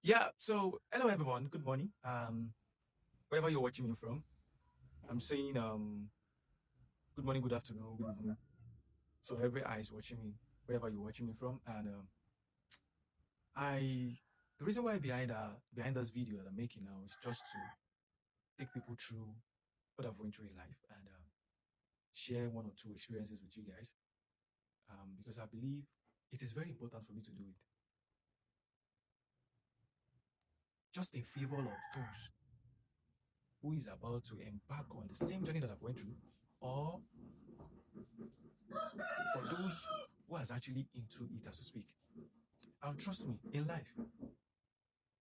Yeah, so hello everyone. Good morning. Wherever you're watching me from, I'm saying good morning, good afternoon, good evening. So every eye is watching me wherever you're watching me from. And I the reason why behind this video that I'm making now is just to take people through what I've went through in life and share one or two experiences with you guys. Because I believe it is very important for me to do it. Just in favor of those who is about to embark on the same journey that I've went through, or for those who has actually into it, as to speak. And trust me, in life,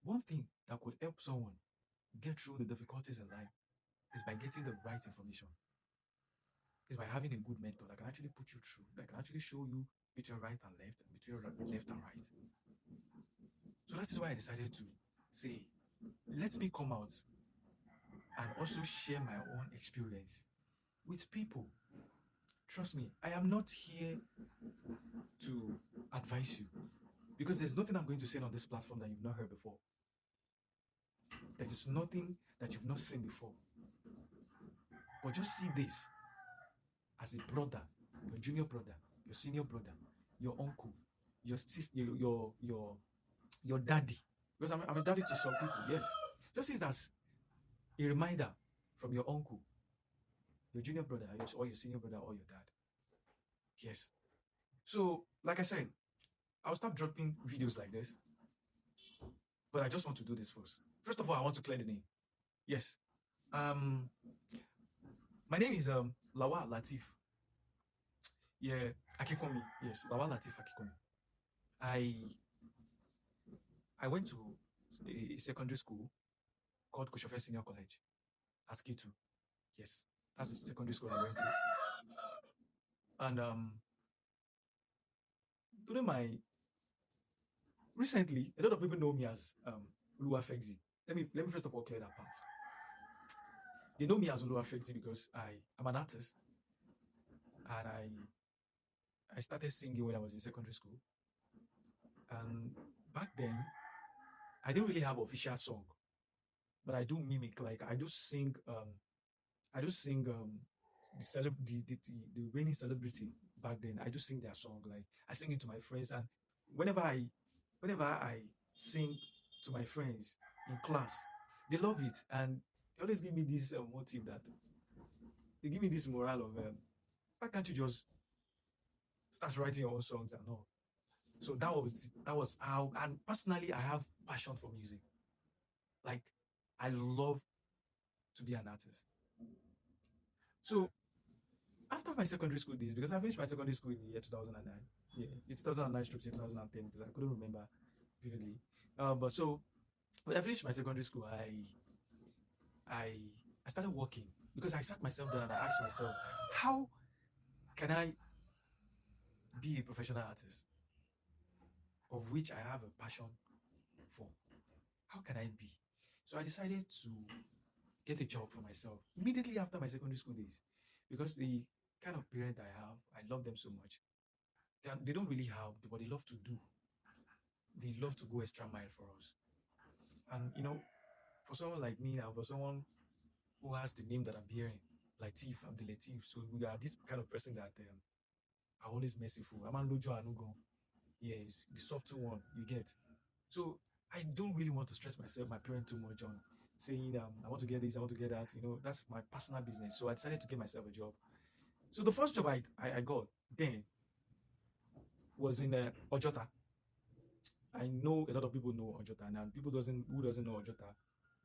one thing that could help someone get through the difficulties in life is by getting the right information. Is by having a good mentor that can actually put you through, that can actually show you between right and left, and between left and right. So that is why I decided to say, let me come out and also share my own experience with people. Trust me, I am not here to advise you because there's nothing I'm going to say on this platform that you've not heard before. There is nothing that you've not seen before. But just see this as a brother, your junior brother, your senior brother, your uncle, your sister, your daddy. Because I'm a daddy to some people, yes. Just see it as a reminder from your uncle, your junior brother, or your senior brother, or your dad. Yes. So, like I said, I'll start dropping videos like this, but I just want to do this first. First of all, I want to clear the name. Yes. Um, my name is Lawa Latif. Yeah, Akikomi. Yes, Lawa Latif Akikomi. I I went to a secondary school called Koshofe Senior College at K2. Yes, that's the secondary school I went to. And during my recently, a lot of people know me as Oluwafegzi. Let me first of all clear that part. They know me as Oluwafegzi because I am an artist and I started singing when I was in secondary school. And back then, I didn't really have official song, but I do mimic. Like I do sing the reigning celebrity back then. I do sing their song. Like I sing it to my friends, and whenever I whenever I sing to my friends in class, they love it, and they always give me this motive that they give me this morale of why can't you just start writing your own songs and all. So that was how. And personally, I have passion for music. Like I love to be an artist. So after my secondary school days, because I finished my secondary school in the year 2009. Yeah, it's 2009 to 2010 because I couldn't remember vividly. But so when I finished my secondary school, I I started working because I sat myself down and I asked myself, how can I be a professional artist of which I have a passion for? How can I be? So I decided to get a job for myself immediately after my secondary school days because the kind of parent I have, I love them so much. They don't really have, but they love to do. They love to go extra mile for us. And for someone like me and for someone who has the name that I'm bearing, Latif, I'm the Latif. So we are this kind of person that are always merciful. I'm an Lojo Anugo. Yes, the subtle one you get. So I don't really want to stress myself, my parent too much on saying I want to get this, I want to get that. That's my personal business. So I decided to get myself a job. So the first job I got then was in Ojota. I know a lot of people know Ojota, and people doesn't who doesn't know Ojota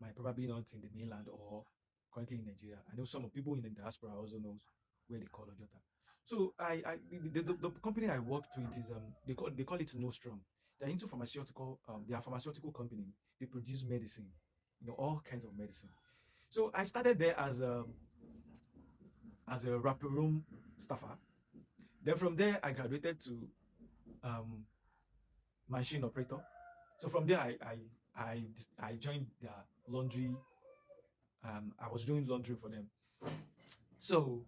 might probably not in the mainland or currently in Nigeria. I know some of people in the diaspora also knows where they call Ojota. So the company I worked with is they call it Nostrum. They're into pharmaceutical. They are a pharmaceutical company. They produce medicine, all kinds of medicine. So I started there as a wrapper room staffer. Then from there I graduated to um, machine operator. So from there, I joined their laundry. I was doing laundry for them. So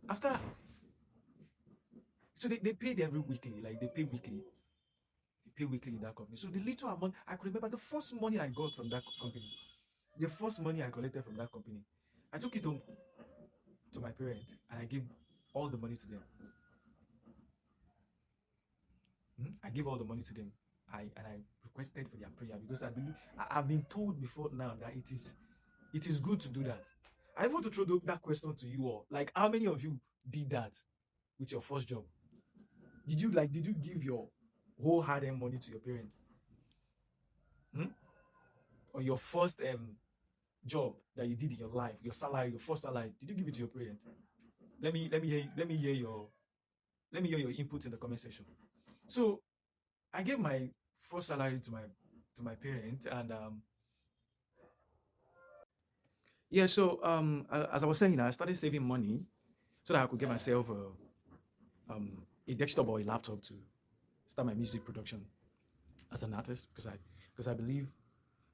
after so they paid every weekly, like they pay weekly. pay weekly in that company. So the little amount I could remember, the first money I got from that company, the first money I collected from that company, I took it home to my parents and I gave all the money to them. I gave all the money to them. I requested for their prayer because I believe I've been told before now that it is good to do that. I want to throw that question to you all. Like, how many of you did that with your first job? Did you give your whole hard-earned money to your parents? Hmm? Or your first job that you did in your life, your salary, your first salary, did you give it to your parents? Let me hear your input in the comment section. So I gave my first salary to my parents, and yeah. So as I was saying, I started saving money so that I could get myself a desktop or a laptop to start my music production as an artist, because I believe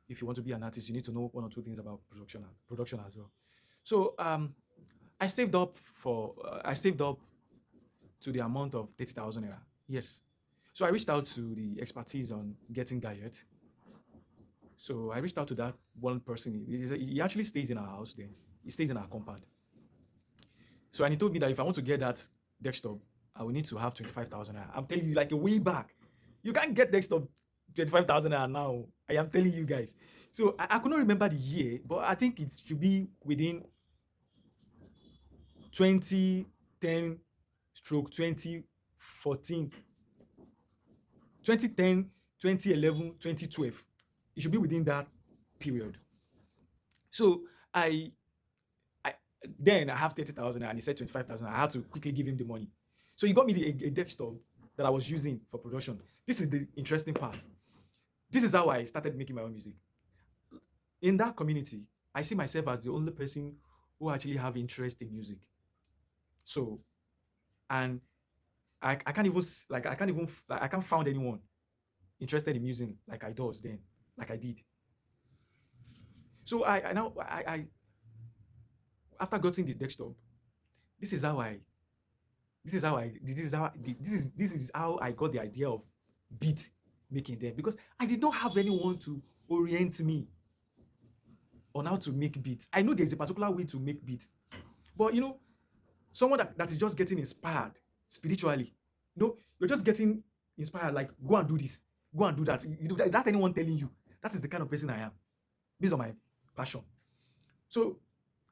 if you want to be an artist, you need to know one or two things about production as well. So I saved up to the amount of 30,000 naira. Yes. So I reached out to the expertise on getting gadget. So I reached out to that one person. He actually stays in our house then. He stays in our compound. So and he told me that if I want to get that desktop, I will need to have 25,000 naira. I'm telling you, like a way back. You can't get desktop 25,000 naira now. I am telling you guys. So I could not remember the year, but I think it should be within 2010 stroke 2014, 2010, 2011, 2012. It should be within that period. So I I then I have 30,000 and he said 25,000. I had to quickly give him the money. So he got me a desktop that I was using for production. This is the interesting part. This is how I started making my own music. In that community, I see myself as the only person who actually have interest in music. So, and I can't even like I can't even like I can't find anyone interested in music like I does then, like I did. So I now I after getting the desktop, this is how I this is how I got the idea of beat making them, because I did not have anyone to orient me on how to make beats. I know there's a particular way to make beats, but someone that is just getting inspired spiritually, you're just getting inspired, like go and do this, go and do that. Without anyone telling you, that is the kind of person I am, based on my passion. So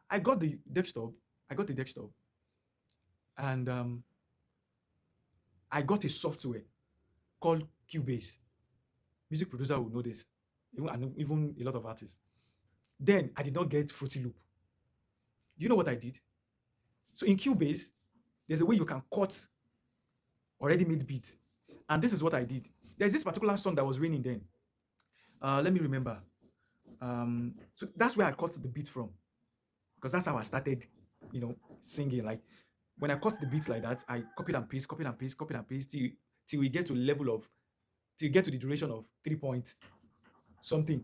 I got the desktop, I got the desktop, and I got a software called Cubase. Music producer will know this, and even a lot of artists. Then I did not get Fruity Loop. Do you know what I did? So in Cubase, there's a way you can cut already made beats. And this is what I did. There's this particular song that was raining then. Let me remember. So that's where I cut the beat from, because that's how I started, singing. Like when I cut the beat like that, I copied and paste, copied and paste, copied and paste till we get to till you get to the duration of 3 point something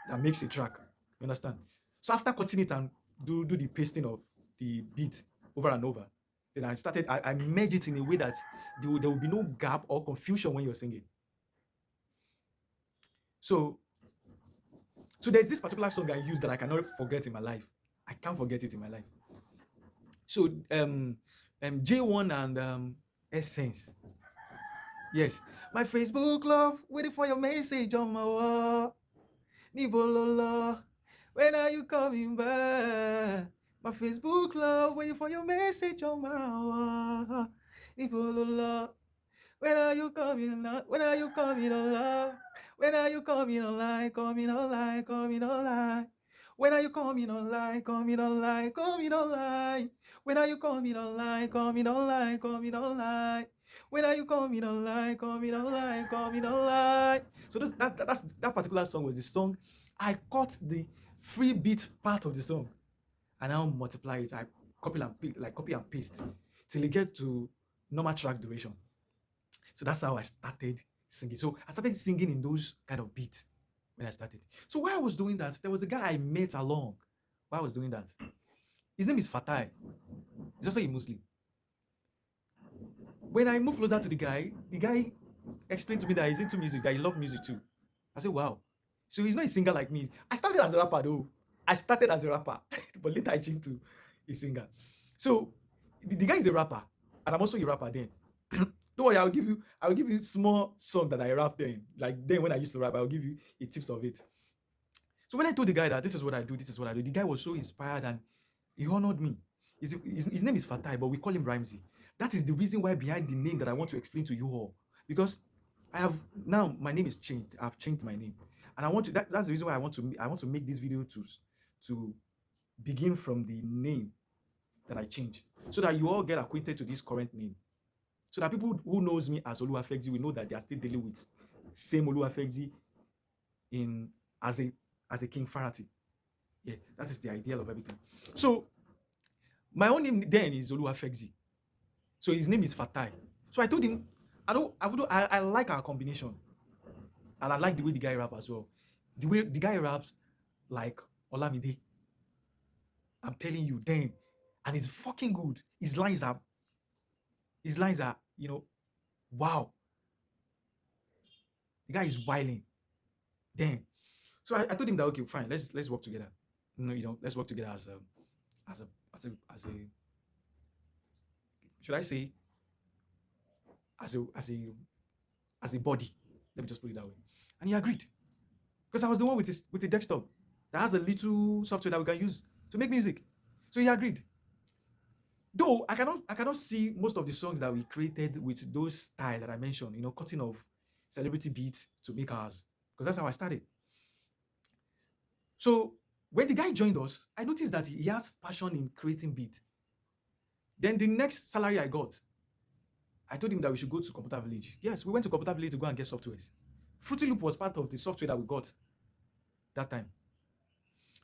that makes a track. You understand? So after cutting it and do the pasting of the beat over and over, then I made it in a way that there will be no gap or confusion when you're singing. So there's this particular song I use that I cannot forget in my life. I can't forget it in my life. So J1 and Essence. Yes. My Facebook love, waiting for your message on my wall. Nibolola, when are you coming back? My Facebook love, waiting for your message on my wall. Nibolola, when are you coming? When are you coming online? When are you coming online? Coming online, coming online. When are you coming online? Coming online, coming online. When are you coming online? Coming online, coming online. When are you coming online? Coming online, coming online. So that particular song was the song. I cut the free beat part of the song and now multiply it. I copy and paste till it get to normal track duration. So that's how I started singing. So I started singing in those kind of beats when I started. So while I was doing that, there was a guy I met along while I was doing that. His name is Fatai. He's also a Muslim. When I moved closer to the guy explained to me that he's into music, that he loves music too. I said, wow. So he's not a singer like me. I started as a rapper though. I started as a rapper, but later I changed to a singer. So the guy is a rapper, and I'm also a rapper then. Don't worry, I'll give you small song that I rap then. Like then when I used to rap, I'll give you a tips of it. So when I told the guy that this is what I do, this is what I do, the guy was so inspired and he honored me. His name is Fatai, but we call him Rhymesy. That is the reason why behind the name that I want to explain to you all. Because I have now my name is changed. I've changed my name. And I want to that's the reason why I want to make this video to begin from the name that I changed. So that you all get acquainted to this current name. So that people who knows me as Oluwafegzi will know that they are still dealing with same Oluwafegzi in as a King Farati. Yeah, that is the ideal of everything. So my own name then is Oluwafegzi. So his name is Fatai. So I told him, I like our combination. And I like the way the guy raps as well. The way the guy raps like Olamide. I'm telling you, then. And it's fucking good. His lines are, wow. The guy is wilding. Then. So I told him that okay, fine, let's work together. Let's work together as a should I say as a body. Let me just put it that way. And he agreed. Because I was the one with a desktop that has a little software that we can use to make music. So he agreed. Though I cannot see most of the songs that we created with those style that I mentioned, cutting of celebrity beats to make ours. Because that's how I started. So when the guy joined us, I noticed that he has passion in creating beat. Then the next salary I got, I told him that we should go to Computer Village. Yes, we went to Computer Village to go and get softwares. Fruity Loop was part of the software that we got that time.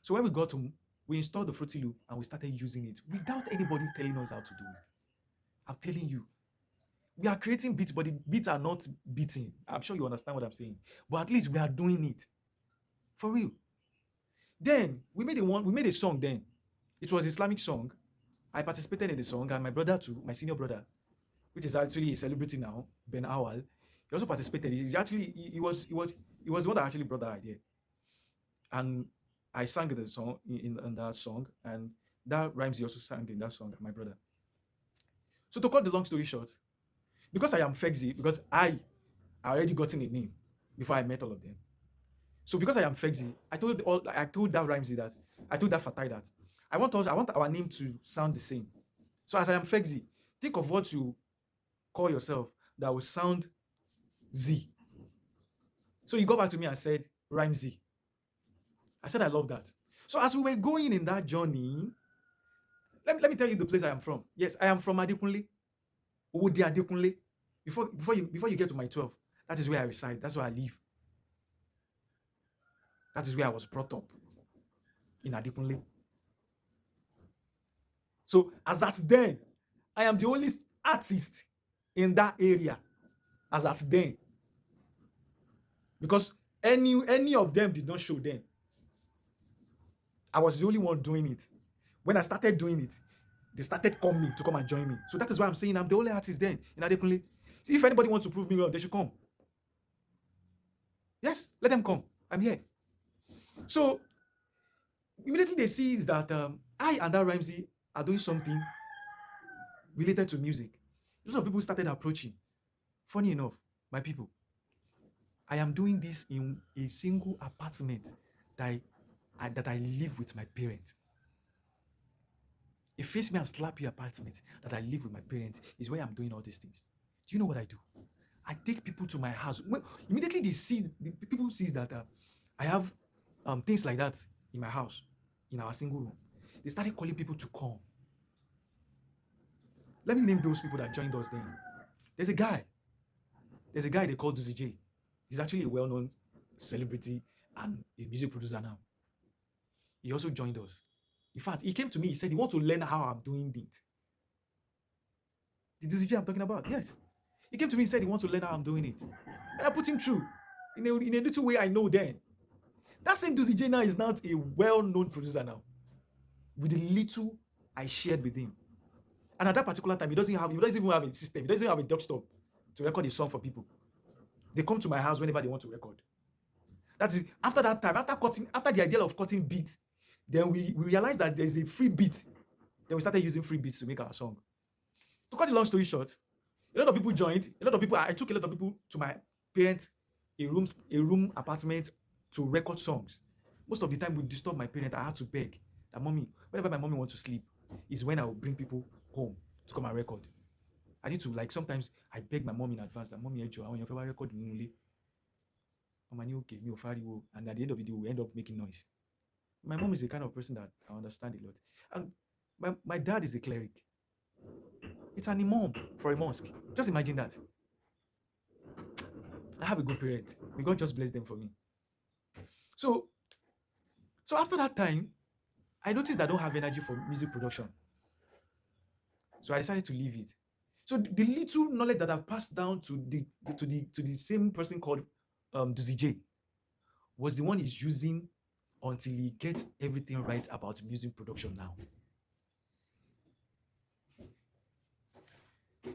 So when we got home, we installed the Fruity Loop and we started using it without anybody telling us how to do it. I'm telling you, we are creating beats, but the beats are not beating. I'm sure you understand what I'm saying. But at least we are doing it. For real. Then we made a song then. It was an Islamic song. I participated in the song, and my brother too, my senior brother, which is actually a celebrity now, Ben Awal. He also participated. He was the one that actually brought that idea. And I sang the song in that song, and that rhymes he also sang in that song, my brother. So to cut the long story short, because I am Fegzi, because I already gotten a name before I met all of them. So because I am Fegzi, I told that Rhymesy that I told that Fatai that I want our name to sound the same. So as I am Fegzi, think of what you call yourself that will sound Z. So he got back to me and said Rhymesy. I said I love that. So as we were going in that journey, let me tell you the place I am from. Yes, I am from Adekunle. Owode Adekunle. Before you get to my 12, that is where I reside. That's where I live. That is where I was brought up, in Adekunle. So as at then, I am the only artist in that area as at then. Because any of them did not show then. I was the only one doing it. When I started doing it, they started coming to come and join me. So that is why I'm saying I'm the only artist then in Adekunle. See, if anybody wants to prove me wrong, they should come. Yes, let them come. I'm here. So immediately they see is that I and that Rhymesy are doing something related to music. A lot of people started approaching. Funny enough, my people, I am doing this in a single apartment that I live with my parents. A face me and slap you apartment that I live with my parents is where I'm doing all these things. Do you know what I do? I take people to my house. Well, immediately people see that I have things like that in my house, in our single room. They started calling people to come. Let me name those people that joined us then. There's a guy they call Duzzy J. He's actually a well-known celebrity and a music producer now. He also joined us. In fact, he came to me, he said he wants to learn how I'm doing it. The Duzzy J I'm talking about, yes. He came to me and said he wants to learn how I'm doing it. And I put him through in a little way I know then. That same Duzzy J now is not a well-known producer now. With the little I shared with him. And at that particular time, he doesn't even have a system. He doesn't have a desktop to record a song for people. They come to my house whenever they want to record. That is after that time, after the idea of cutting beats, then we realized that there's a free beat. Then we started using free beats to make our song. To cut the long story short, a lot of people joined. A lot of people, I took a lot of people to my parents' a room apartment to record songs. Most of the time, we disturb my parents. I had to beg that mommy, whenever my mommy wants to sleep, is when I will bring people home to come and record. I need to, like, sometimes I beg my mom in advance that mommy, I want your favorite record in Nule. Okay, me ofariwo, and at the end of the day, we end up making noise. My mom is the kind of person that I understand a lot, and my dad is a cleric. It's an imam for a mosque. Just imagine that. I have a good parent. May God just bless them for me. So after that time, I noticed that I don't have energy for music production. So I decided to leave it. So the little knowledge that I've passed down to the same person called Duzi J was the one he's using until he gets everything right about music production now.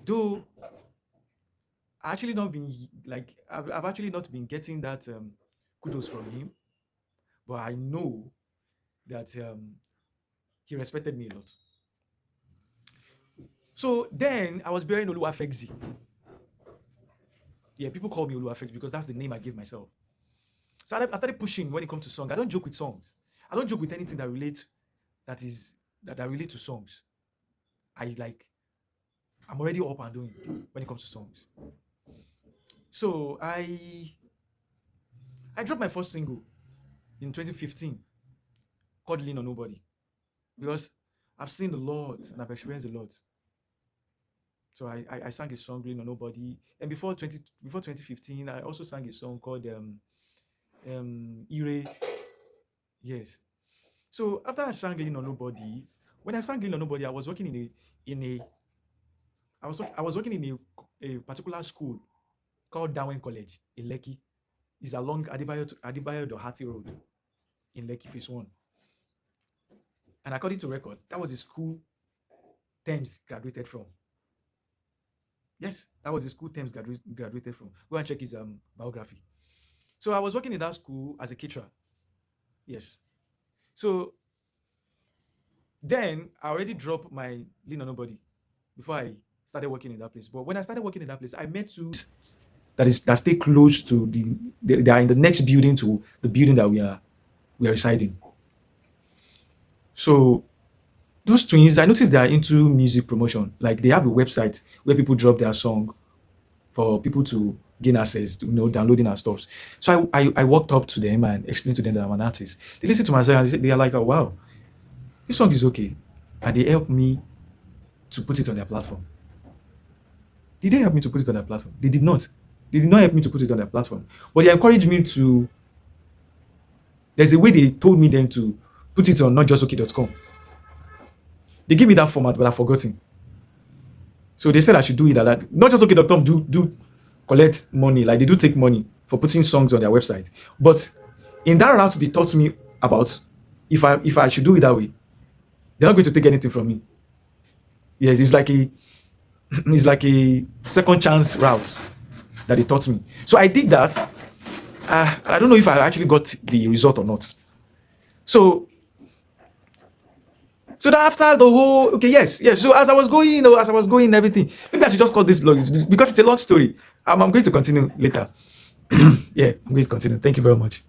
Though I actually not been like I've actually not been getting that kudos from him, but I know that he respected me a lot. So then I was bearing Oluwafegzi. Yeah, people call me Oluwafegzi because that's the name I gave myself. So I started pushing when it comes to songs. I don't joke with songs. I don't joke with anything that relates that relate to songs. I'm already up and doing when it comes to songs. So I dropped my first single in 2015 called Lean on Nobody because I've seen a lot and I've experienced a lot. So I sang a song Lean on Nobody, and before 2015 I also sang a song called Ire. Yes. So after I sang Lean on Nobody, when I sang Lean on Nobody, I was working I was working in a particular school called Darwin College in Lekki. It's along Adibayo Dohati Road in Lekki Phase 1. And according to record, that was the school Thames graduated from. Yes, that was the school Thames graduated from. Go and check his biography. So I was working in that school as a caterer. Yes. So then I already dropped my Lean on Nobody before I started working in that place. But when I started working in that place, I met two that stay close to they are in the next building to the building that we are residing. So those twins, I noticed they are into music promotion. Like they have a website where people drop their song for people to gain access to downloading our stuff. So I walked up to them and explained to them that I'm an artist. They listened to my song and they are like, oh wow, this song is okay. And they helped me to put it on their platform. Did they help me to put it on their platform? They did not. They did not help me to put it on their platform. But they encouraged me to. There's a way they told me then to put it on notjustok.com. They gave me that format, but I've forgotten. So they said I should do it like that. Notjustok.com do collect money, like they do take money for putting songs on their website. But in that route, they taught me about if I should do it that way, they're not going to take anything from me. Yes, it's like a second chance route that they taught me. So I did that. I don't know if I actually got the result or not. So that after the whole yes. So as I was going, everything. Maybe I should just call this long because it's a long story. I'm going to continue later. Yeah, I'm going to continue. Thank you very much.